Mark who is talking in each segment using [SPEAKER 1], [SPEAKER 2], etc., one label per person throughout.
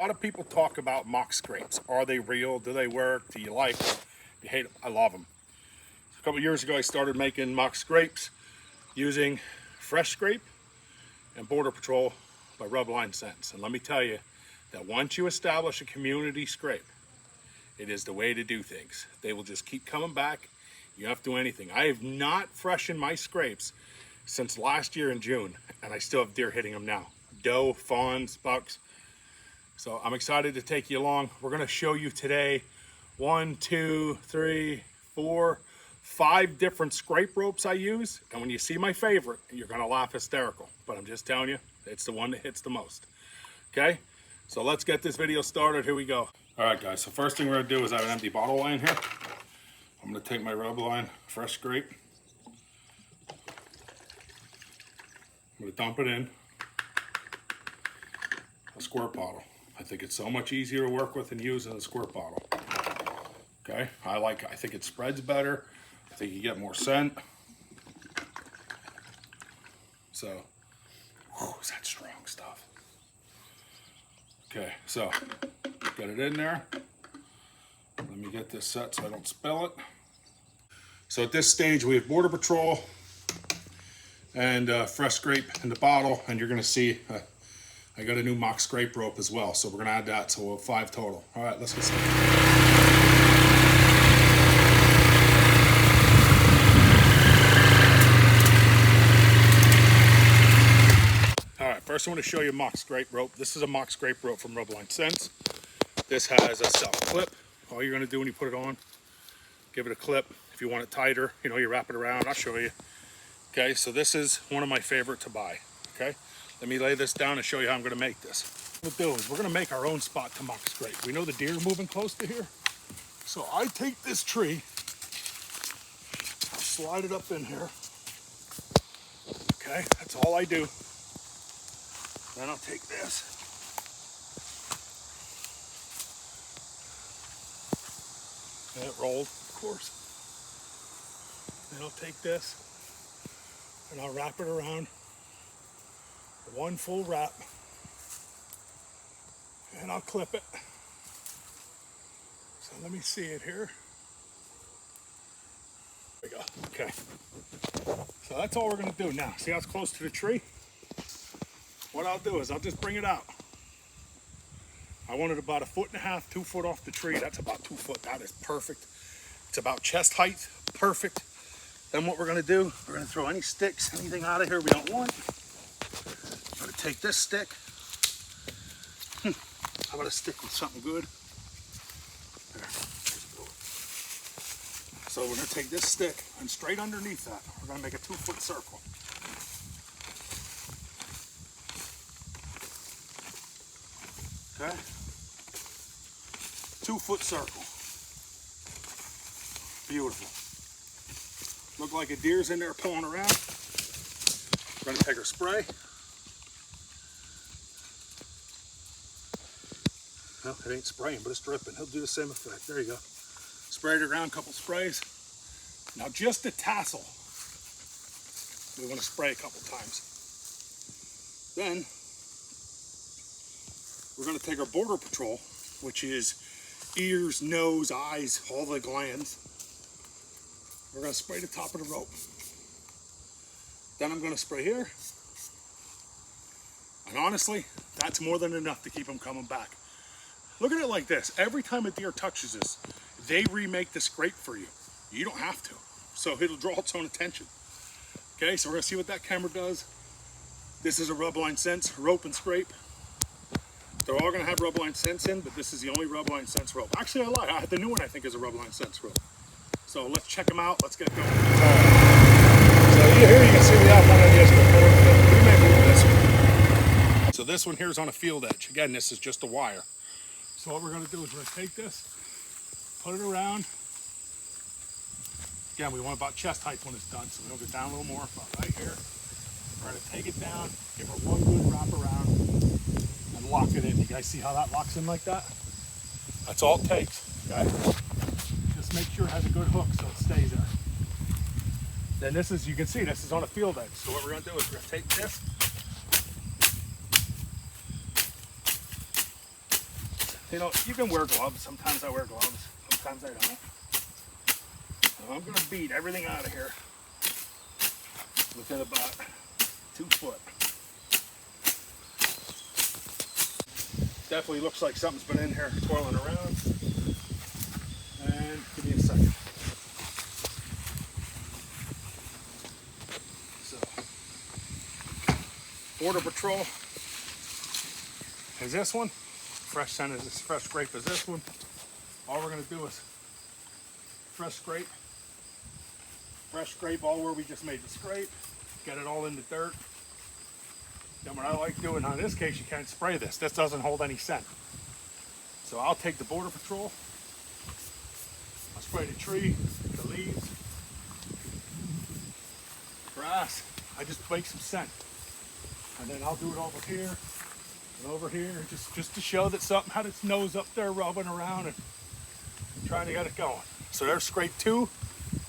[SPEAKER 1] A lot of people talk about mock scrapes. Are they real? Do they work? Do you like them? Do you hate them? I love them. A couple years ago, I started making mock scrapes using Fresh Scrape and Border Patrol by Rubline Scents. And let me tell you that once you establish a community scrape, it is the way to do things. They will just keep coming back. You don't have to do anything. I have not freshened my scrapes since last year in June, and I still have deer hitting them now. Doe, fawns, bucks. So I'm excited to take you along. We're gonna show you today 1, 2, 3, 4, 5 different scrape ropes I use. And when you see my favorite, you're gonna laugh hysterical. But I'm just telling you, it's the one that hits the most. Okay, so let's get this video started. Here we go. All right, guys, so first thing we're gonna do is I have an empty bottle line here. I'm gonna take my Rubline Fresh Scrape. I'm gonna dump it in a squirt bottle. I think it's so much easier to work with and use than a squirt bottle. Okay, I think it spreads better. I think you get more scent. So, is that strong stuff? Okay, so get it in there. Let me get this set so I don't spill it. So at this stage, we have Border Patrol and Fresh Scrape in the bottle, and you're gonna see I got a new mock scrape rope as well, so we're gonna add that, so we'll have 5 total. All right, let's get started. All right, first I want to show you mock scrape rope. This is a mock scrape rope from Rubline Scents. This has a self clip. All you're gonna do when you put it on, give it a clip. If you want it tighter, you wrap it around. I'll show you. Okay, so this is one of my favorite to buy. Okay. Let me lay this down and show you how I'm going to make this. What we'll do is we're going to make our own spot to mock scrape. We know the deer are moving close to here. So I take this tree, I'll slide it up in here. Okay, that's all I do. Then I'll take this. And it rolled, of course. Then I'll take this and I'll wrap it around. One full wrap, and I'll clip it. So let me see it here. There we go. Okay. So that's all we're going to do now. See how it's close to the tree? What I'll do is I'll just bring it out. I want it about 1.5 feet, 2 foot off the tree. That's about 2 foot. That is perfect. It's about chest height. Perfect. Then what we're going to do, we're going to throw any sticks, anything out of here we don't want. I'm going to take this stick. How about a stick with something good? There. So we're going to take this stick, and straight underneath that, we're going to make a 2 foot circle. Okay? 2 foot circle. Beautiful. Look like a deer's in there pulling around. We're going to take our spray. No, it ain't spraying, but it's dripping. He'll do the same effect. There you go. Spray it around, a couple sprays. Now just the tassel, we want to spray a couple times. Then we're going to take our Border Patrol, which is ears, nose, eyes, all the glands. We're going to spray the top of the rope. Then I'm going to spray here. And honestly, that's more than enough to keep them coming back. Look at it like this. Every time a deer touches this, they remake the scrape for you. You don't have to. So it'll draw its own attention. Okay, so we're gonna see what that camera does. This is a Rubline Scents rope and scrape. They're all gonna have Rubline Scents in, but this is the only Rubline Scents rope. Actually, I lie. The new one I think is a Rubline Scents rope. So let's check them out. Let's get going. So here you can see we have one of these before. We may move this one. So this one here is on a field edge. Again, this is just a wire. So what we're going to do is we're going to take this, put it around. Again, we want about chest height when it's done, so we'll get down a little more, about right here. We're going to take it down, give her one good wrap around, and lock it in. You guys see how that locks in like that? That's all it takes, okay? Just make sure it has a good hook so it stays there. Then this is, you can see, this is on a field edge. So what we're going to do is we're going to take this, You know, you can wear gloves. Sometimes I wear gloves, sometimes I don't. So I'm gonna beat everything out of here within about 2 foot. Definitely looks like something's been in here twirling around. And give me a second. So, Border Patrol is this one. Fresh scent is this. Fresh Scrape is this one. All we're gonna do is fresh scrape all where we just made the scrape. Get it all in the dirt. Then what I like doing, in this case you can't spray this. This doesn't hold any scent. So I'll take the Border Patrol. I'll spray the tree, the leaves, grass. I just make some scent. And then I'll do it over here and over here, just to show that something had its nose up there rubbing around and trying to get it going. So there's scrape 2.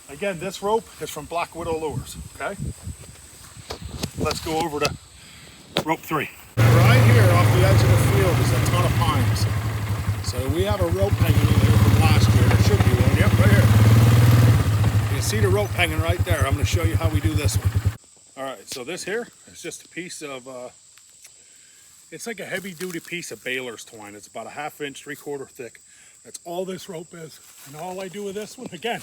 [SPEAKER 1] Again, this rope is from Black Widow Lures, okay? Let's go over to rope 3. Right here off the edge of the field is a ton of pines. So we have a rope hanging in here from last year. There should be one, yep, right here. You can see the rope hanging right there. I'm gonna show you how we do this one. All right, so this here is just a piece of, it's like a heavy duty piece of baler's twine. It's about a 1/2 inch, 3/4 thick. That's all this rope is. And all I do with this one, again,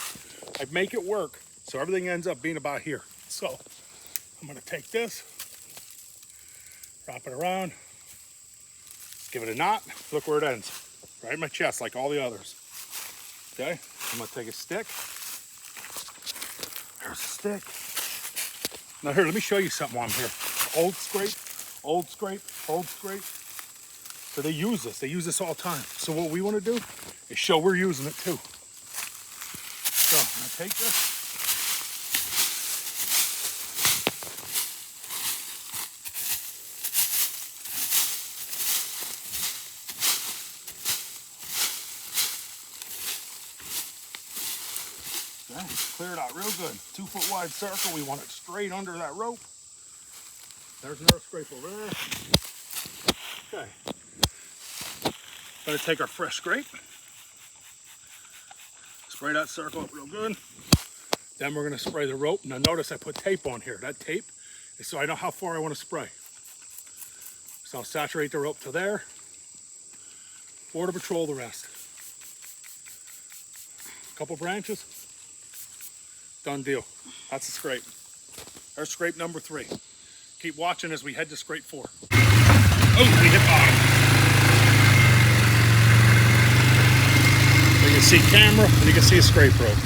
[SPEAKER 1] I make it work so everything ends up being about here. So I'm gonna take this, wrap it around, give it a knot. Look where it ends, right in my chest like all the others. Okay, I'm gonna take a stick. There's a stick. Now here, let me show you something while I'm here. Old scrape, old scrape, old scrape. So they use this all the time. So what we want to do is show we're using it too. So I'm gonna take this. Okay, clear it out real good. 2 foot wide circle. We want it straight under that rope. There's another scrape over there. Okay. Gonna take our fresh scrape, spray that circle up real good. Then we're gonna spray the rope. Now notice I put tape on here. That tape is so I know how far I want to spray. So I'll saturate the rope to there. Border Patrol the rest. Couple branches. Done deal. That's the scrape. There's scrape number 3. Keep watching as we head to scrape 4. Oh, we hit bottom. You can see camera and you can see a scrape rope.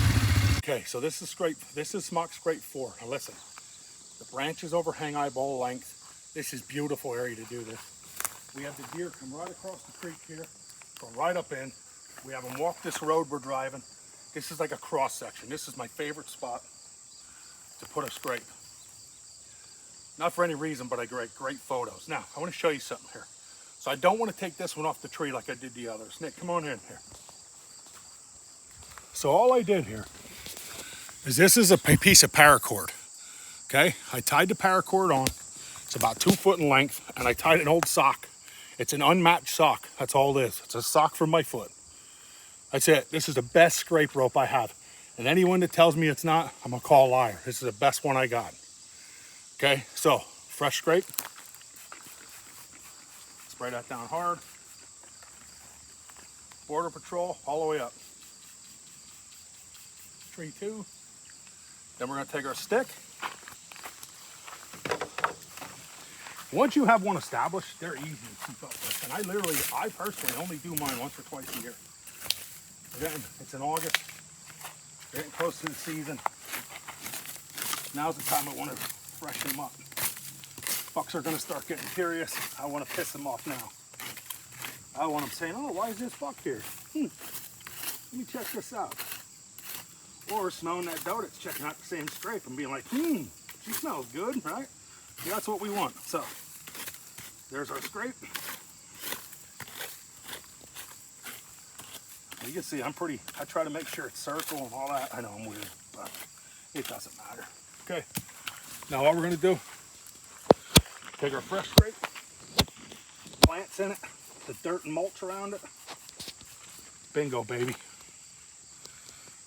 [SPEAKER 1] Okay, so this is mock scrape 4. Now listen, the branches overhang eyeball length. This is beautiful area to do this. We have the deer come right across the creek here, go right up in. We have them walk this road we're driving. This is like a cross section. This is my favorite spot to put a scrape. Not for any reason, but I get great photos. Now, I want to show you something here. So I don't want to take this one off the tree like I did the others. Nick, come on in here. So all I did here is this is a piece of paracord, okay? I tied the paracord on. It's about 2 foot in length, and I tied an old sock. It's an unmatched sock. That's all it is. It's a sock from my foot. That's it. This is the best scrape rope I have. And anyone that tells me it's not, I'm gonna call a liar. This is the best one I got. Okay, so fresh scrape. Spray that down hard. Border Patrol all the way up. Tree 2. Then we're gonna take our stick. Once you have one established, they're easy to keep up with. And I personally only do mine once or twice a year. Again, it's in August. Getting close to the season. Now's the time I want to freshen them up. Bucks are gonna start getting curious. I want to piss them off now. I want them saying, oh, why is this buck here? Let me check this out. Or smelling that doe that's checking out the same scrape and being like, she smells good, right? Yeah, that's what we want. So, there's our scrape. You can see I try to make sure it's circle and all that. I know I'm weird, but it doesn't matter. Okay, now what we're gonna do, take our fresh scrape, plants in it, the dirt and mulch around it, Bingo, baby.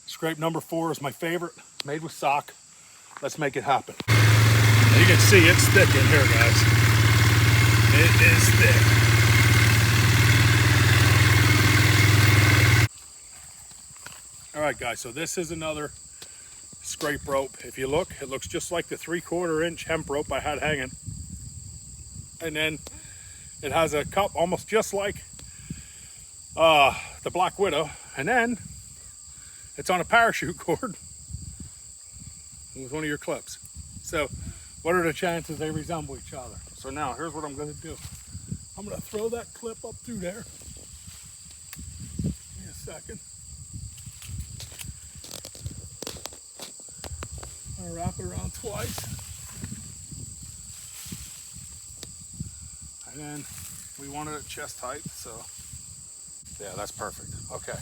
[SPEAKER 1] Scrape number 4 is my favorite, made with sock. Let's make it happen. And you can see it's thick in here, guys. It is thick. All right, guys, so this is another scrape rope. If you look, it looks just like the 3/4 inch hemp rope I had hanging. And then it has a cup almost just like the Black Widow. And then it's on a parachute cord with one of your clips. So what are the chances they resemble each other? So now here's what I'm going to do. I'm going to throw that clip up through there. Give me a second. I'm going to wrap it around twice. And then we wanted it chest height, so yeah, that's perfect. Okay.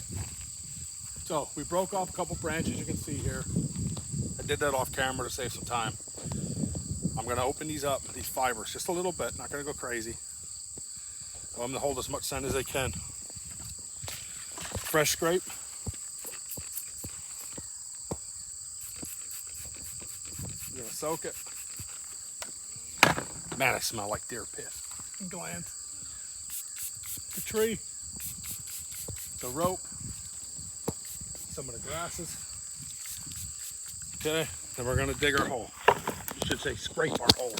[SPEAKER 1] So we broke off a couple branches you can see here. I did that off camera to save some time. I'm going to open these up, these fibers, just a little bit, not going to go crazy. I'm going to hold as much scent as I can. Fresh scrape. I'm going to soak it. Man, I smell like deer piss and glands. The tree, the rope, some of the grasses. Okay, then we're going to dig our hole. I should say scrape our hole.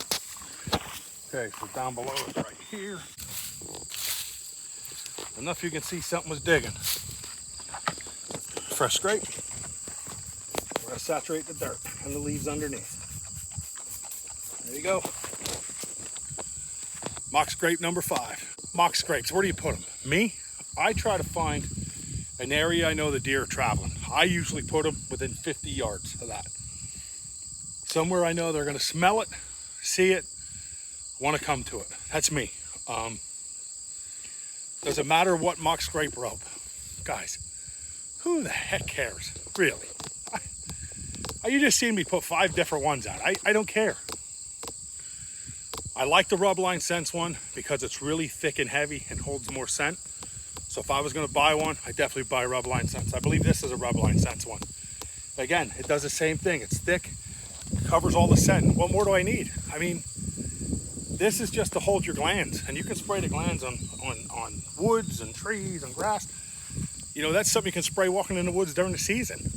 [SPEAKER 1] Okay, so down below is right here. Enough you can see something was digging. Fresh scrape. We're going to saturate the dirt and the leaves underneath. There you go. Mock scrape number 5. Mock scrapes, where do you put them? Me, I try to find an area I know the deer are traveling. I usually put them within 50 yards of that. Somewhere I know they're going to smell it, see it, want to come to it. That's me. Doesn't matter what mock scrape rope. Guys, who the heck cares? Really? You just seen me put 5 different ones out. I don't care. I like the Rubline Scents one because it's really thick and heavy and holds more scent. So if I was going to buy one, I'd definitely buy Rubline Scents. I believe this is a Rubline Scents one. Again, it does the same thing. It's thick, covers all the scent. What more do I need? I mean, this is just to hold your glands, and you can spray the glands on woods and trees and grass. You know, that's something you can spray walking in the woods during the season.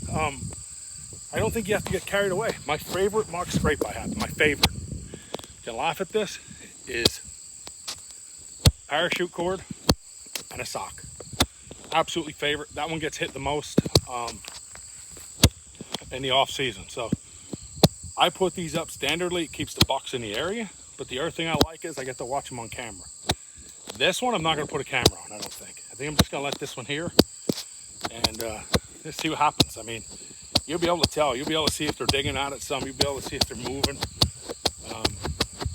[SPEAKER 1] I don't think you have to get carried away. My favorite mock scrape I have, my favorite. You can laugh at this, is parachute cord and a sock. Absolutely favorite. That one gets hit the most in the off season. So I put these up standardly. It keeps the bucks in the area. But the other thing I like is I get to watch them on camera. This one I'm not going to put a camera on, I don't think. I think I'm just going to let this one here and just see what happens. I mean, you'll be able to tell. You'll be able to see if they're digging at it some. You'll be able to see if they're moving.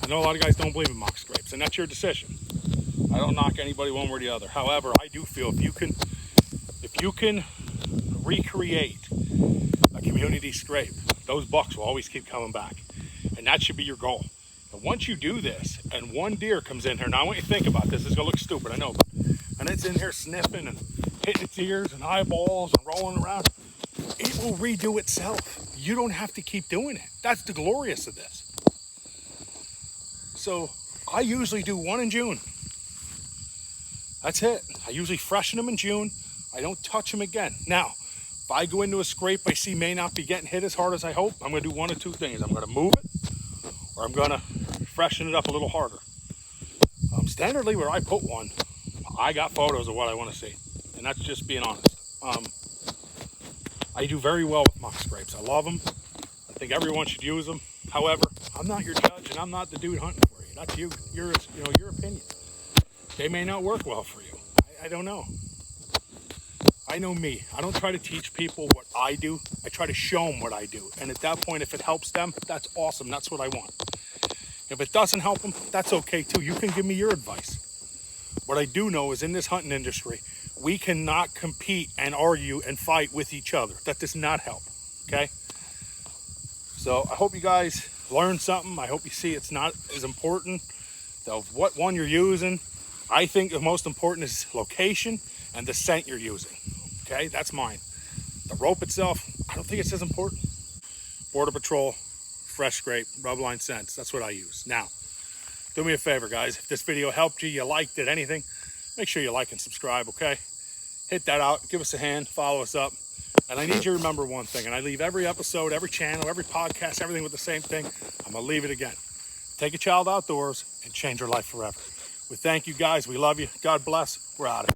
[SPEAKER 1] I know a lot of guys don't believe in mock scrapes, and that's your decision. I don't knock anybody one way or the other. However, I do feel if you can recreate a community scrape, those bucks will always keep coming back. And that should be your goal. And once you do this, and one deer comes in here, now I want you to think about this. It's going to look stupid, I know. And it's in here sniffing and hitting its ears and eyeballs and rolling around. It will redo itself. You don't have to keep doing it. That's the glorious of this. So I usually do one in June. That's it. I usually freshen them in June. I don't touch them again. Now, if I go into a scrape I see may not be getting hit as hard as I hope, I'm going to do one of two things. I'm going to move it, or I'm going to freshen it up a little harder. Standardly, where I put one, I got photos of what I want to see. And that's just being honest. I do very well with mock scrapes. I love them. I think everyone should use them. However, I'm not your judge, and I'm not the dude hunting for you. That's you. Your opinion. They may not work well for you. I don't know. I know me. I don't try to teach people what I do. I try to show them what I do. And at that point, if it helps them, that's awesome. That's what I want. If it doesn't help them, that's okay too. You can give me your advice. What I do know is in this hunting industry, we cannot compete and argue and fight with each other. That does not help. Okay? So I hope you guys learned something. I hope you see it's not as important of what one you're using. I think the most important is location and the scent you're using. okay? That's mine. The rope itself, I don't think it's as important. Border Patrol, Fresh Scrape, Rubline Sense, that's what I use. Now, do me a favor, guys. If this video helped you, you liked it, anything, make sure you like and subscribe, okay? Hit that out, give us a hand, follow us up. And I need you to remember one thing, and I leave every episode, every channel, every podcast, everything with the same thing. I'm gonna leave it again. Take a child outdoors and change your life forever. We thank you guys, we love you. God bless, we're out of here.